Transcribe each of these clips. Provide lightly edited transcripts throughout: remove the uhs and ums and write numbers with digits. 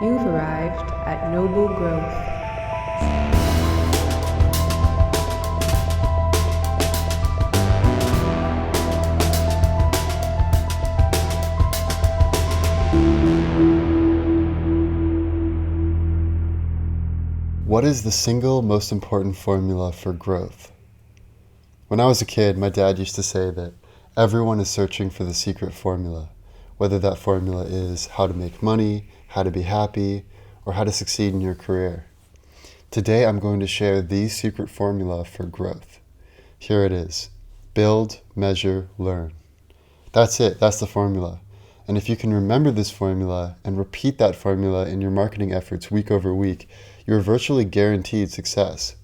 You've arrived at Noble Growth. What is the single most important formula for growth? When I was a kid, my dad used to say that everyone is searching for the secret formula, whether that formula is how to make money, how to be happy, or how to succeed in your career. Today, I'm going to share the secret formula for growth. Here it is: build, measure, learn. That's it, that's the formula. And if you can remember this formula and repeat that formula in your marketing efforts week over week, you are virtually guaranteed success.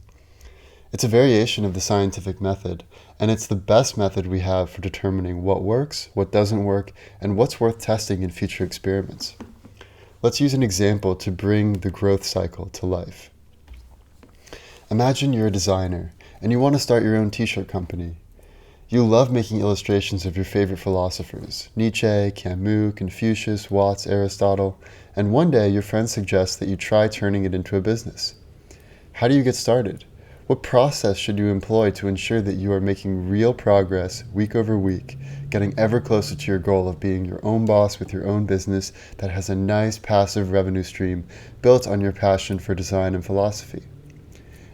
It's a variation of the scientific method, and it's the best method we have for determining what works, what doesn't work, and what's worth testing in future experiments. Let's use an example to bring the growth cycle to life. Imagine you're a designer, and you want to start your own t-shirt company. You love making illustrations of your favorite philosophers, Nietzsche, Camus, Confucius, Watts, Aristotle, and one day your friend suggests that you try turning it into a business. How do you get started? What process should you employ to ensure that you are making real progress week over week, getting ever closer to your goal of being your own boss with your own business that has a nice passive revenue stream built on your passion for design and philosophy?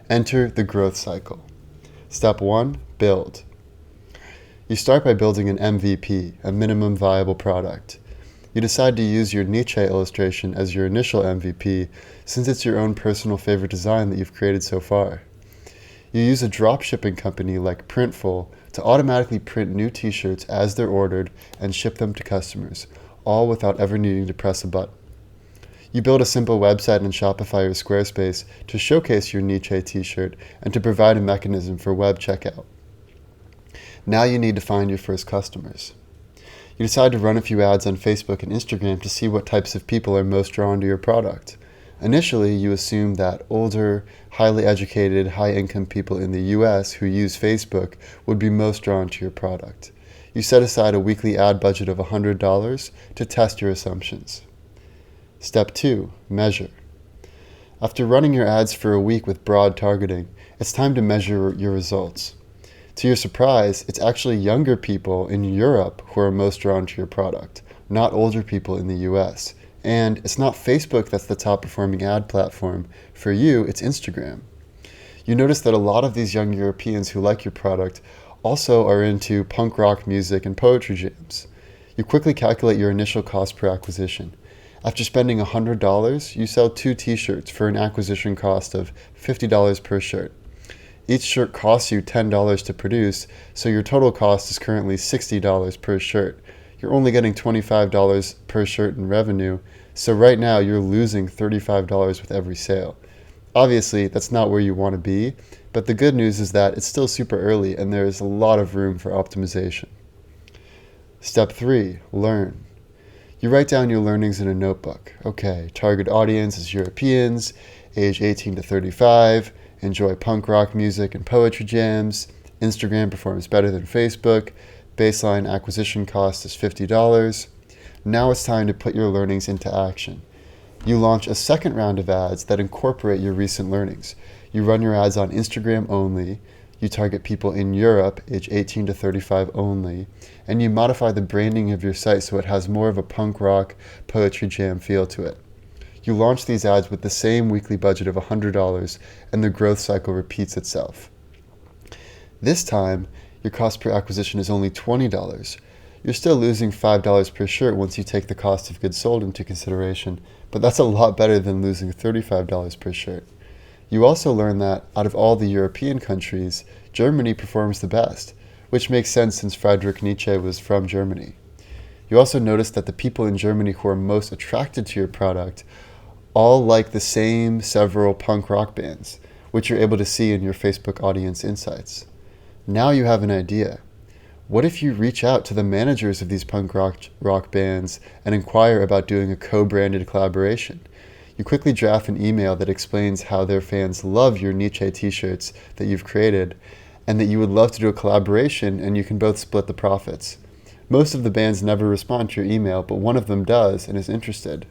Enter the growth cycle. Step 1, build. You start by building an MVP, a minimum viable product. You decide to use your Nietzsche illustration as your initial MVP since it's your own personal favorite design that you've created so far. You use a drop shipping company like Printful to automatically print new t-shirts as they're ordered and ship them to customers, all without ever needing to press a button. You build a simple website in Shopify or Squarespace to showcase your Nietzsche t-shirt and to provide a mechanism for web checkout. Now you need to find your first customers. You decide to run a few ads on Facebook and Instagram to see what types of people are most drawn to your product. Initially, you assume that older, highly educated, high-income people in the US who use Facebook would be most drawn to your product. You set aside a weekly ad budget of $100 to test your assumptions. Step 2, measure. After running your ads for a week with broad targeting, it's time to measure your results. To your surprise, it's actually younger people in Europe who are most drawn to your product, not older people in the US. And it's not Facebook that's the top performing ad platform. For you, it's Instagram. You notice that a lot of these young Europeans who like your product also are into punk rock music and poetry jams. You quickly calculate your initial cost per acquisition. After spending $100, you sell 2 t-shirts for an acquisition cost of $50 per shirt. Each shirt costs you $10 to produce, so your total cost is currently $60 per shirt. You're only getting $25 per shirt in revenue, so right now you're losing $35 with every sale. Obviously, that's not where you want to be, but the good news is that it's still super early and there is a lot of room for optimization. Step 3, learn. You write down your learnings in a notebook. Okay, target audience is Europeans, age 18 to 35, enjoy punk rock music and poetry jams, Instagram performs better than Facebook, baseline acquisition cost is $50. Now it's time to put your learnings into action. You launch a second round of ads that incorporate your recent learnings. You run your ads on Instagram only, you target people in Europe, age 18 to 35 only, and you modify the branding of your site so it has more of a punk rock poetry jam feel to it. You launch these ads with the same weekly budget of $100 and the growth cycle repeats itself. This time, your cost per acquisition is only $20. You're still losing $5 per shirt once you take the cost of goods sold into consideration, but that's a lot better than losing $35 per shirt. You also learn that, out of all the European countries, Germany performs the best, which makes sense since Friedrich Nietzsche was from Germany. You also notice that the people in Germany who are most attracted to your product all like the same several punk rock bands, which you're able to see in your Facebook audience insights. Now you have an idea. What if you reach out to the managers of these punk rock bands and inquire about doing a co-branded collaboration? You quickly draft an email that explains how their fans love your Nietzsche t-shirts that you've created and that you would love to do a collaboration and you can both split the profits. Most of the bands never respond to your email, but one of them does and is interested.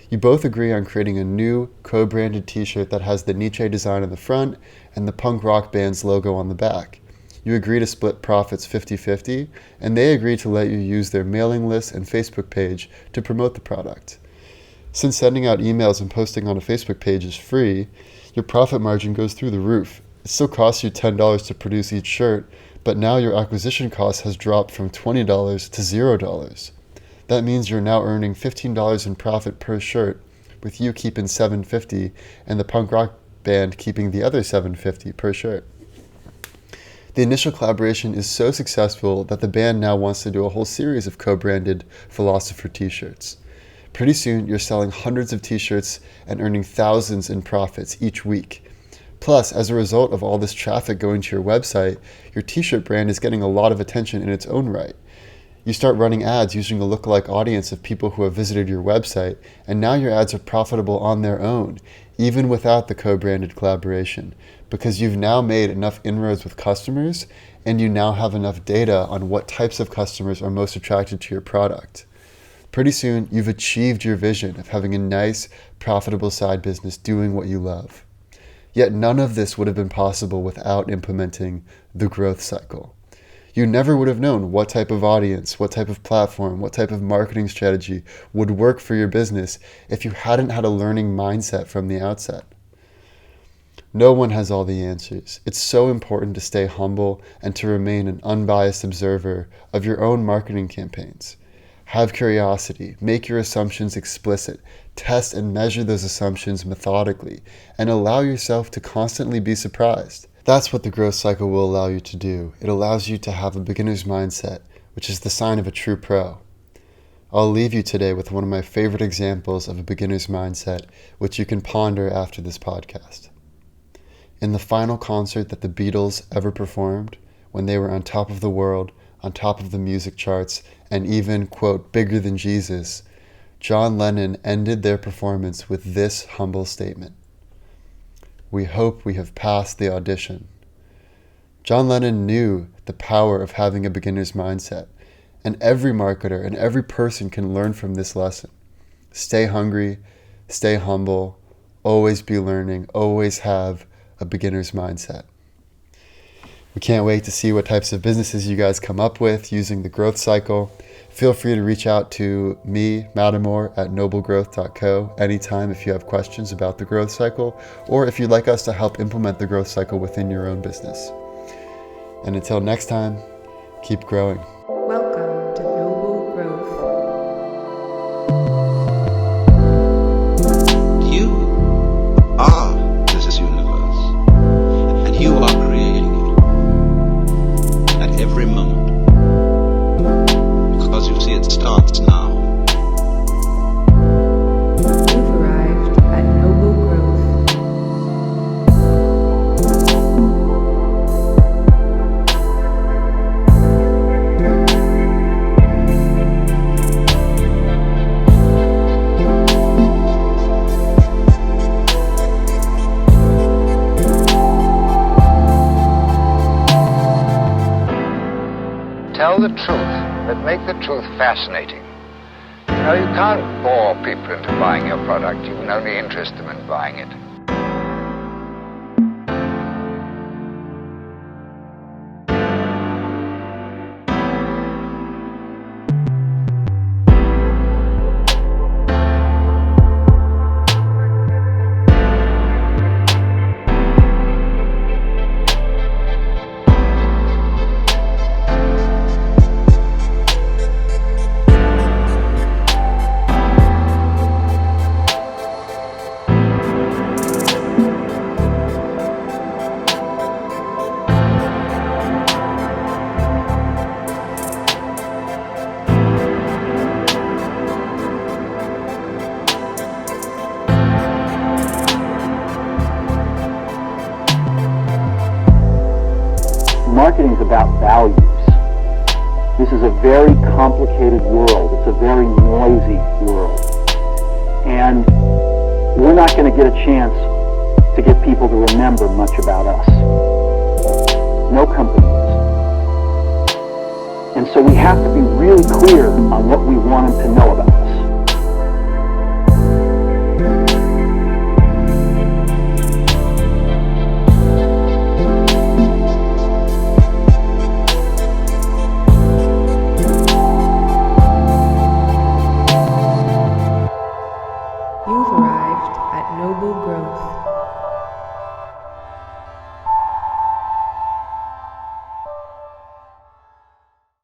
You both agree on creating a new co-branded t-shirt that has the Nietzsche design on the front and the punk rock band's logo on the back. You agree to split profits 50-50, and they agree to let you use their mailing list and Facebook page to promote the product. Since sending out emails and posting on a Facebook page is free, your profit margin goes through the roof. It still costs you $10 to produce each shirt, but now your acquisition cost has dropped from $20 to $0. That means you're now earning $15 in profit per shirt, with you keeping $7.50 and the punk rock band keeping the other $7.50 per shirt. The initial collaboration is so successful that the band now wants to do a whole series of co-branded Philosopher t-shirts. Pretty soon, you're selling hundreds of t-shirts and earning thousands in profits each week. Plus, as a result of all this traffic going to your website, your t-shirt brand is getting a lot of attention in its own right. You start running ads using a lookalike audience of people who have visited your website, and now your ads are profitable on their own, even without the co-branded collaboration, because you've now made enough inroads with customers, and you now have enough data on what types of customers are most attracted to your product. Pretty soon, you've achieved your vision of having a nice, profitable side business doing what you love. Yet none of this would have been possible without implementing the growth cycle. You never would have known what type of audience, what type of platform, what type of marketing strategy would work for your business if you hadn't had a learning mindset from the outset. No one has all the answers. It's so important to stay humble and to remain an unbiased observer of your own marketing campaigns. Have curiosity, make your assumptions explicit, test and measure those assumptions methodically, and allow yourself to constantly be surprised. That's what the growth cycle will allow you to do. It allows you to have a beginner's mindset, which is the sign of a true pro. I'll leave you today with one of my favorite examples of a beginner's mindset, which you can ponder after this podcast. In the final concert that the Beatles ever performed, when they were on top of the world, on top of the music charts, and even, quote, bigger than Jesus, John Lennon ended their performance with this humble statement: "We hope we have passed the audition." John Lennon knew the power of having a beginner's mindset, and every marketer and every person can learn from this lesson. Stay hungry, stay humble, always be learning, always have a beginner's mindset. We can't wait to see what types of businesses you guys come up with using the growth cycle. Feel free to reach out to me, Mattimore, at noblegrowth.co anytime if you have questions about the growth cycle, or if you'd like us to help implement the growth cycle within your own business. And until next time, keep growing. Welcome to Noble Growth. You are this universe, and you are creating it at every moment, because you see it starts now. You've arrived at Noble Growth. Tell the truth, but make the truth fascinating. You know, you can't bore people into buying your product. You can only interest them in buying it. Marketing is about values. This is a very complicated world. It's a very noisy world. And we're not going to get a chance to get people to remember much about us. No company is. And so we have to be really clear on what we want them to know about us. arrived at noble growth.